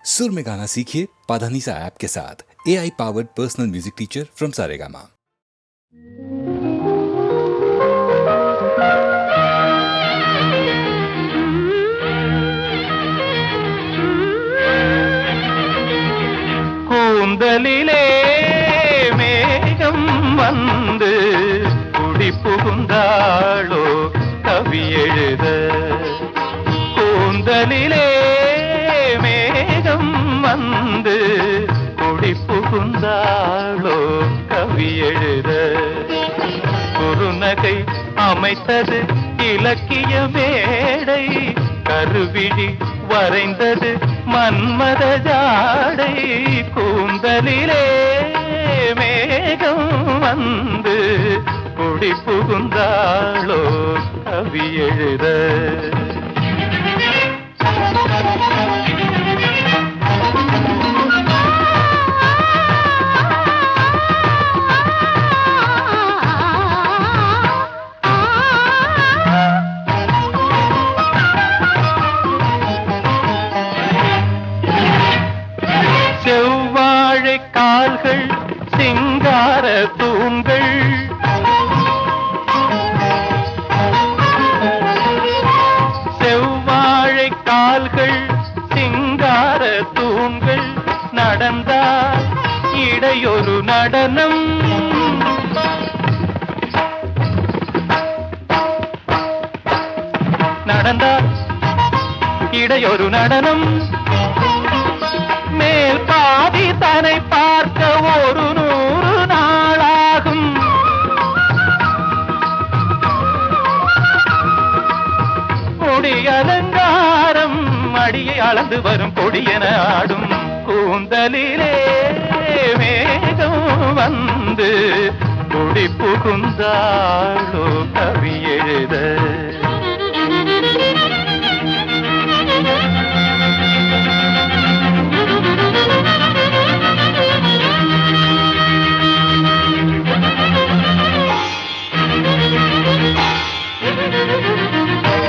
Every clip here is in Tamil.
सुर में गाना सीखिए पाधानीसा ऐप के साथ। AI powered personal music teacher from Saregama. கூந்தலிலே மேகம் வந்து குடி புகுந்தாளோ கவி எழுத. கூந்தலிலே மேகம் வந்து குடி புகுந்தாளோ கவி எழுத. குறுநகை அமைத்தது இலக்கிய மேடை, கருவிழி வரைந்தது மன்மத ஜாடை. கூந்தலிலே மேகம் வந்து குடி புகுந்தாளோ கவி எழுத. செவ்வாழை கால்கள் சிங்கார தூண்கள், செவ்வாழை கால்கள் சிங்கார தூண்கள். நடந்தால் இடையொரு நடனம், நடந்தால் இடையொரு நடனம். மேல் பாதி தன்னை பார்க்க 100 நாளாகும். கொடி அலங்காரம் அடியை அளந்து வரும் கொடியென ஆடும். கூந்தலிலே மேகம் வந்து குடி புகுந்தாளோ கவி எழுத.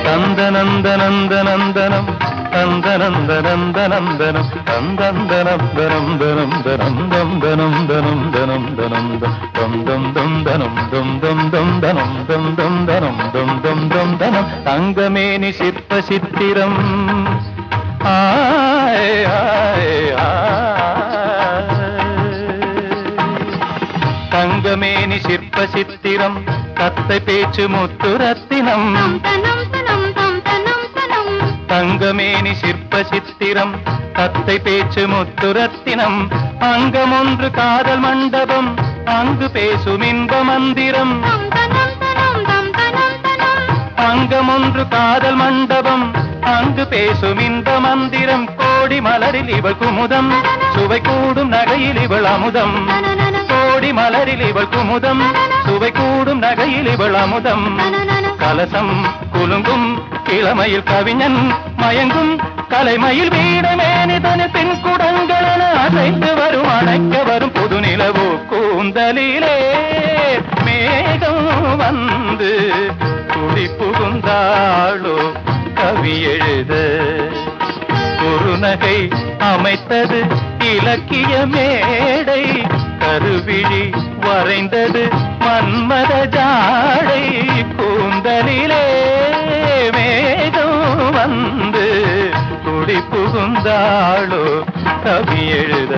நந்தனந்தனந்தனந்தனம் நந்தனந்தனந்தனந்தனம் நந்தனந்தனந்தனந்தனம். தங்கமேனி சிற்ப சித்திரம், தங்கமேனி சிற்ப சித்திரம், கத்தை பேச்சு முத்துரத்தினம். தங்கமேனி சிற்ப சித்திரம், கத்தை பேச்சு முத்துரத்தினம். அங்கமொன்று காதல் மண்டபம், அங்கு பேசும் இன்ப மந்திரம். அங்கமொன்று காதல் மண்டபம், அங்கு பேசும் இன்ப மந்திரம். கோடி மலரில் இவள் குமுதம், சுவை கூடும் நகையில் இவள் அமுதம். கோடி மலரில் இவள் குமுதம், சுவை கூடும் நகையில் இவள் அமுதம். கலசம் குலுங்கும் இளமையில் கவிஞன் மயங்கும், கலைமயில் வீடமேனிதனு பின் குடங்களென அசைந்து வரும் அணைக்க வரும் புது நிலவோ. கூந்தலிலே மேகம் வந்து குடி புகுந்தாளோ கவி எழுத. குறுநகை அமைத்தது இலக்கிய மேடை, கருவிழி வரைந்தது மன்மத ஜாடை. கூந்தலிலே மேகம் வந்து குடி புகுந்தாளோ கவி எழுத.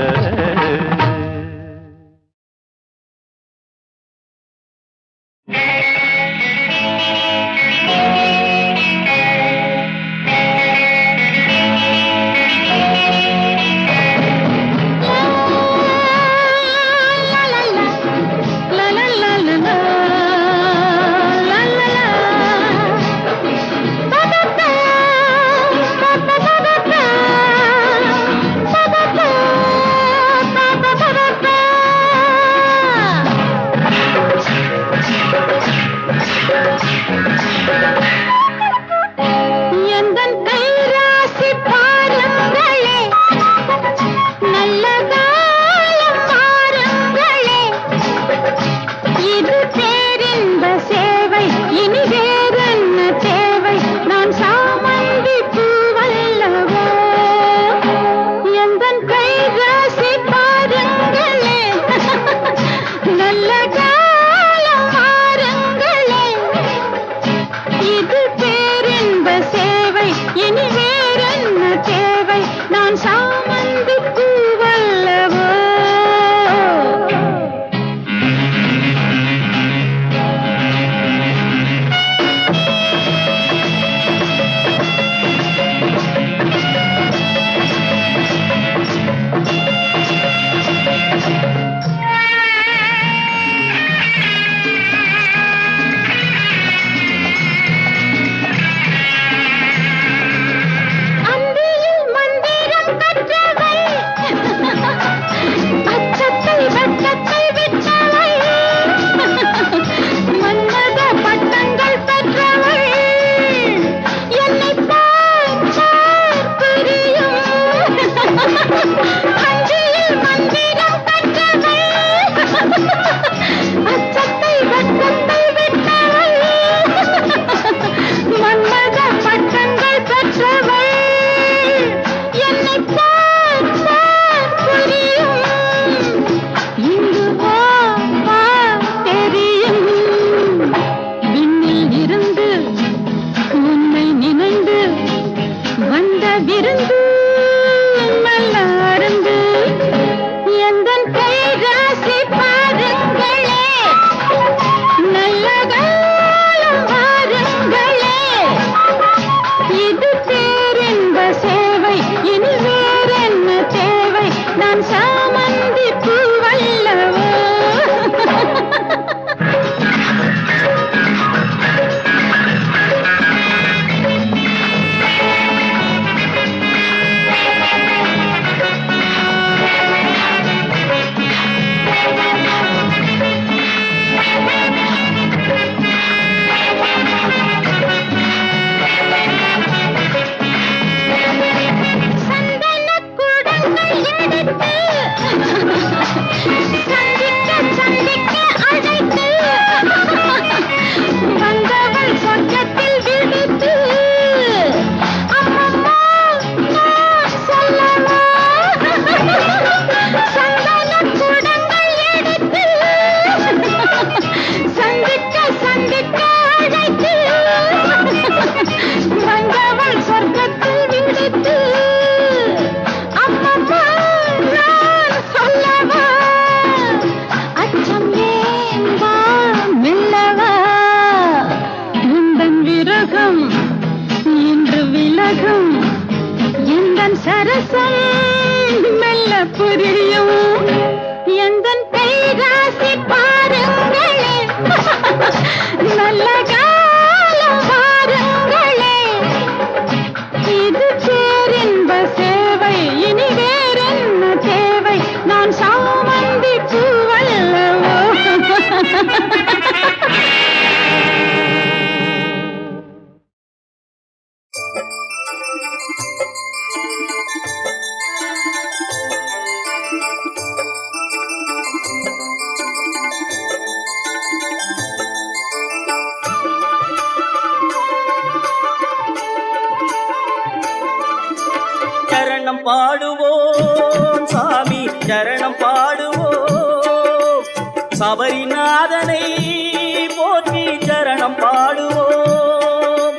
சபரிநாதனை போற்றி சரணம் பாடுவோம்,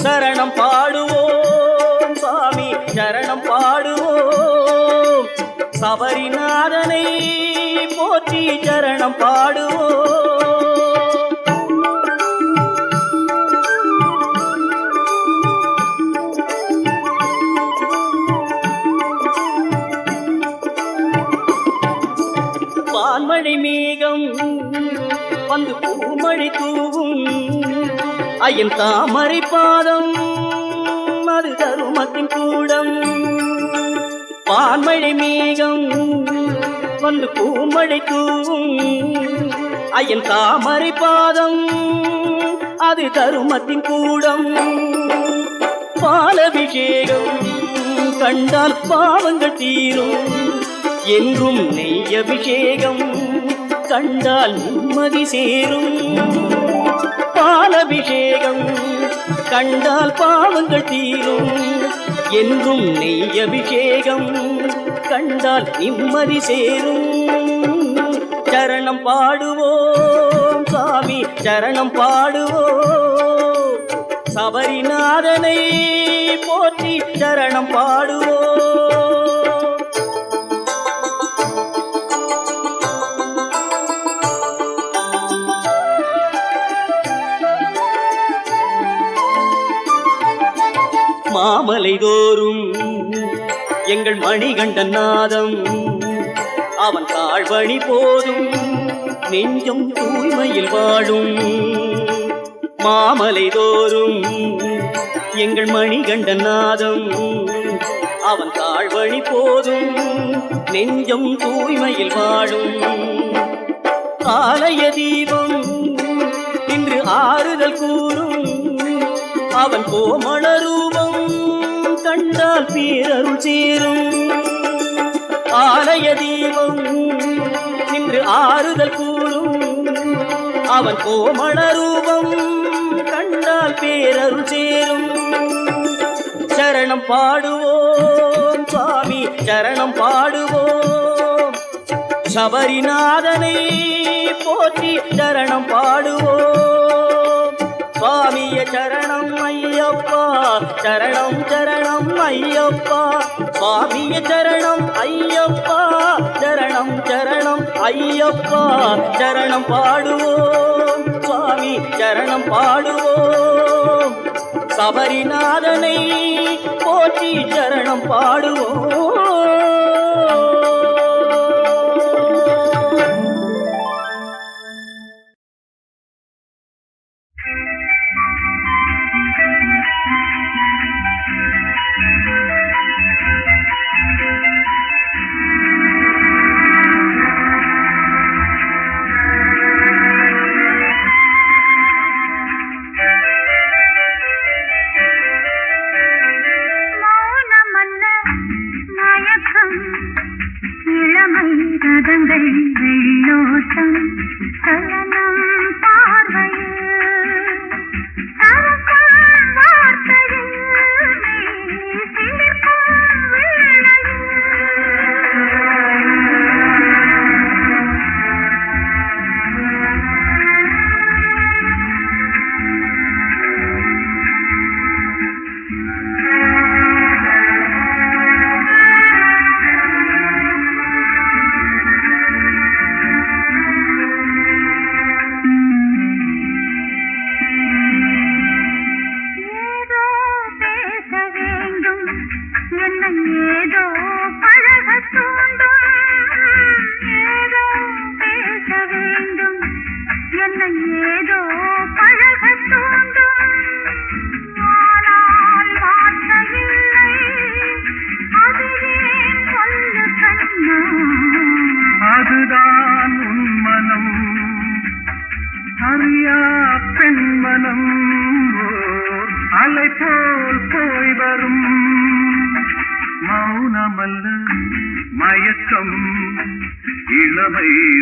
சரணம் பாடுவோம் சாமி சரணம் பாடுவோம். சபரிநாதனை போற்றி சரணம் பாடுவோம். வான்மழை மேகம் வந்து பூமழை தூவும், ஐயன் தாமரை பாதம் அது தருமத்தின் கூடம். வான்மழை மேகம் வந்து பூமழை தூவும், ஐயன் தாமரை பாதம் அது தருமத்தின் கூடம். பாலபிஷேகம் கண்டால் பாவங்கள் தீரும், என்றும் நெய் அபிஷேகம் கண்டால் நிம்மதி சேரும். பாலபிஷேகம் கண்டால் பாவங்கள் தீரும், என்றும் நெய் அபிஷேகம் கண்டால் நிம்மதி சேரும். சரணம் பாடுவோம் சாமி சரணம் பாடுவோம். சபரிநாதனை போற்றி சரணம் பாடுவோம். மாமலை தோறும் எங்கள் மணிகண்டன் நாதம், அவன் தாழ்வழி போதும் நெஞ்சம் தூய்மையில் வாழும். மாமலை தோறும் எங்கள் மணிகண்டன் நாதம், அவன் தாழ்வழி போதும் நெஞ்சம் தூய்மையில் வாழும். ஆலய தீபம் இன்று ஆறுதல் கூறும், அவன் கோமள ரூபம் கண்டால் பேரருள் சேரும். ஆலய தீபம் இன்று ஆறுதல் கூறும், அவன் கோமள ரூபம் கண்டால் பேரருள் சேரும். சரணம் பாடுவோம் சுவாமி சரணம் பாடுவோம். சபரிநாதனை போற்றி சரணம் பாடுவோம். சுவாமிய சரணம் ஐயப்பா சரணம் சரணம் ஐயப்பா. சுவாமிய சரணம் ஐயப்பா சரணம் சரணம் ஐயப்பா. சரணம் பாடுவோம் சுவாமி சரணம் பாடுவோம். சபரிநாதனை போற்றி சரணம் பாடுவோம். இளமை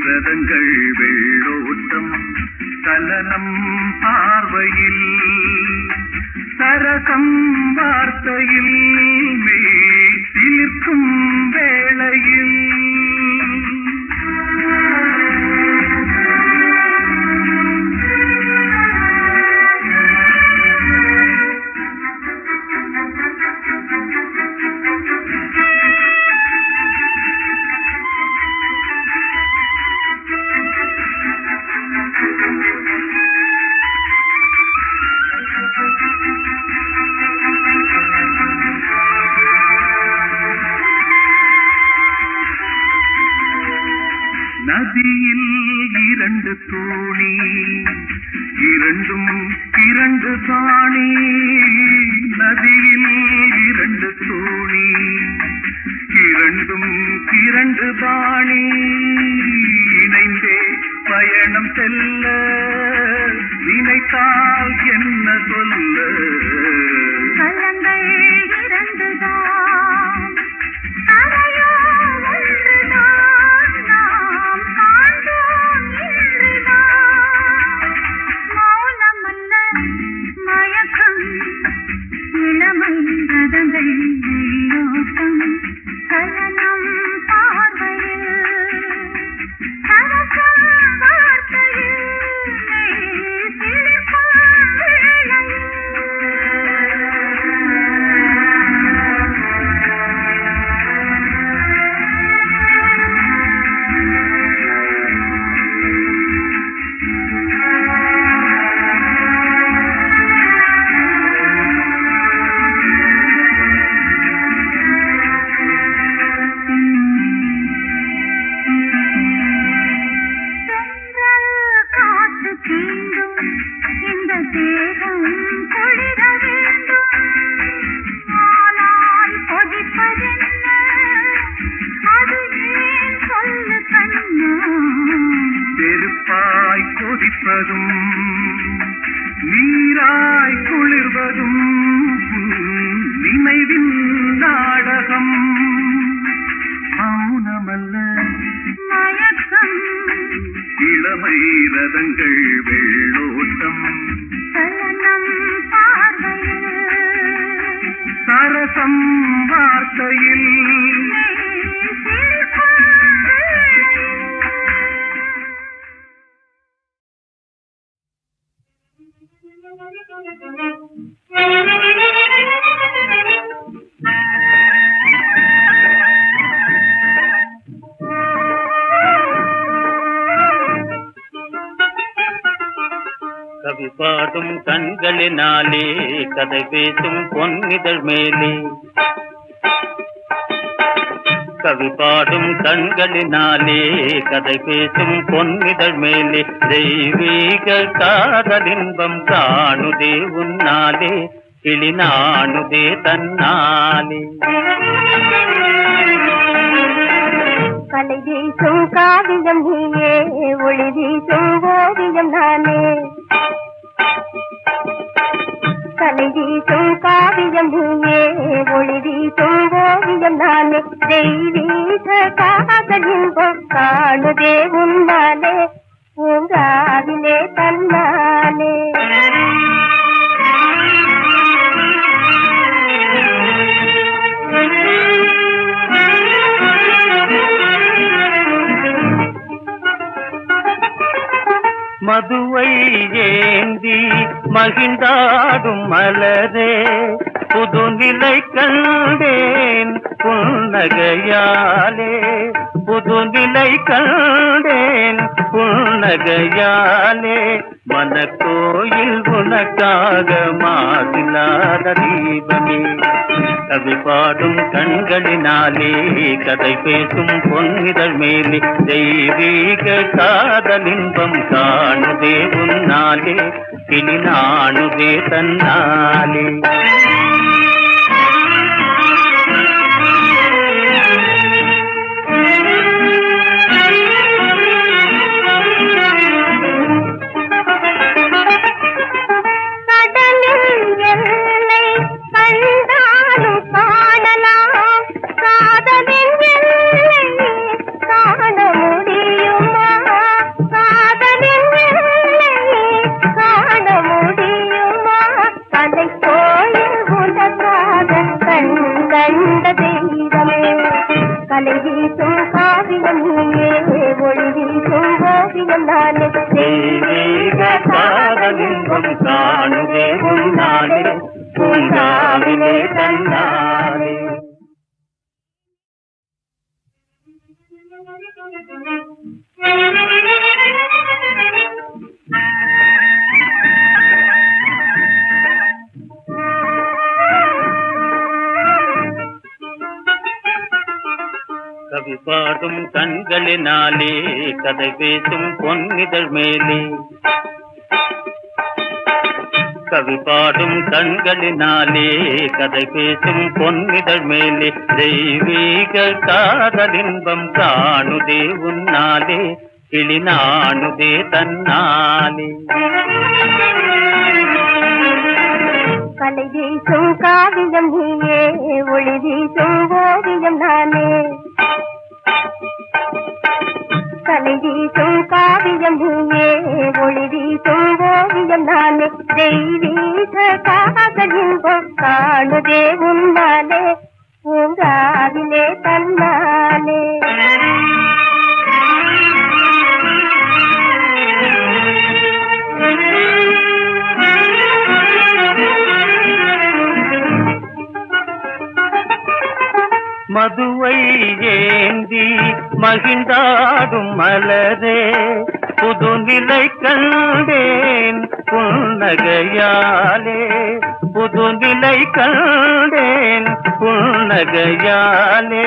ரதங்கள் வெள்ளோட்டம் சலனம் பார்வையில் சரசம் வார்த்தையில் மெய் சிலிர்க்கும் வேளையில் நதியில் இரண்டு தோணி இரண்டும் இரண்டு தாணி நதியில் இரண்டு தோணி இரண்டும் இரண்டு பாணி இணைந்தே பயணம் செல்ல நினைத்தால் என்ன சொல்ல கலங்கள் இரண்டுதான் அறையோ ஒன்றுதான் நாம் காண்போம் இன்றுதான் மௌனமல்ல மயக்கம் இளமை ரதங்கள் வெள்ளோட்டம் சலனம் பார்வையில் சரசம் வார்த்தையில் மெய் சிலிர்க்கும் வேளையில் தென்றல் காற்று தீண்டும் இந்த தேகம் குளிர வேண்டும் ஆனால் கொதிப்பதென்ன அது ஏன் சொல்லு கண்ணா நெருப்பாய் கொதிப்பதும் நீராய் குளிர்வதும் நினைவின் நாடகம் மௌனமல்ல மயக்கம் இளமை ரதங்கள் வெள்ளோட்டம் சலனம் பார்வையில் சரசம் வார்த்தையில் மெய் சிலிர்க்கும் வேளையில் கவி பாடும் கண்களினாலே கதை பேசும் பொன்னிதழ் மேலே கவி பாடும் கண்களினாலே கதை பேசும் பொன்னிதழ் மேலே தெய்வீக காதலின்பம் காணுதே உன்னாலே கிளி நாணுதே தன்னாலே கலை வீசும் காவியம் நீயே ஒளி வீசும் ஓவியம் நானே கலை வீசும் காவியம் நீயே ஒளி வீசும் ஓவியம் நானே தெய்வீக காதலின்பம் காணுதே உன்னாலே பூங்காவிலே தன்னாலே மதுவை ஏந்தி மகிழ்ந்தாடும் மலரே புதுநிலை கண்டேன் புன்னகையாலே புதுநிலை கண்டேன் புன்னகையாலே மனக்கோயில் உனக்காக மாதில்லாத தீபமே கவி பாடும் கண்களினாலே கதை பேசும் பொன்னிதழ் மேலே தெய்வீக காதலின்பம் காணுதே உன்னாலே கிளி நாணுதே தன்னாலே கலை வீசும் காவியம் நீயே ஒளி வீசும் ஓவியம் நானே தெய்வீக காதலின்பம் காணுதே உன்னாலே பூங்காவிலே தன்னாலே கவி பாடும் கண்களினாலே கதை பேசும் பொன்னிதழ் மேலே கவி பாடும் கண்களினாலே கதை பேசும் பொன்னிதழ் மேலே தெய்வீக காதலின்பம் காணுதே உன்னாலே கிளி நாணுதே தன்னாலே கலை வீசும் காவியம் நீயே ஒளி வீசும் ஓவியம் நானே கலை வீசும் காவியம் நீயே ஒளி வீசும் ஓவியம் நானே தெய்வீக காதலின்பம் காணுதே உன்னாலே பூங்காவிலே தன்னாலே மதுவை ஏந்தி மகிழ்ந்தாடும் மலரே புதுநிலை கண்டேன் புன்னகையாலே புதுநிலை கண்டேன் புன்னகையாலே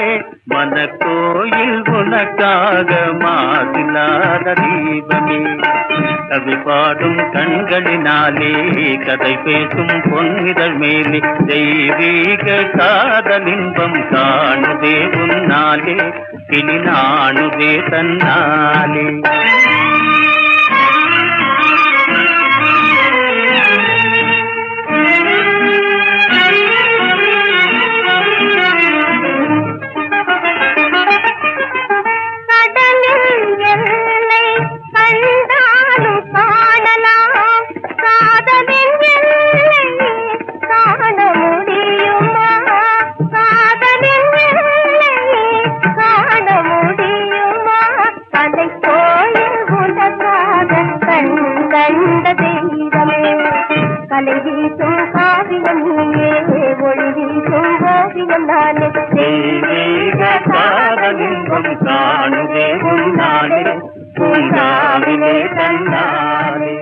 மனக்கோயில் உனக்காக மாதில்லாத தீபமே கவி பாடும் கண்களினாலே கதை பேசும் பொன்னிதழ் மேலே தெய்வீக காதலின்பம் காணுதே உன்னாலே கிளி நாணுதே தன்னாலே கலை வீசும் காவியம் நீயே ஒளி வீசும் ஓவியம் நானே தெய்வீக காதலின்பம் காணுதே உன்னாலே பூங்காவிலே தன்னாலே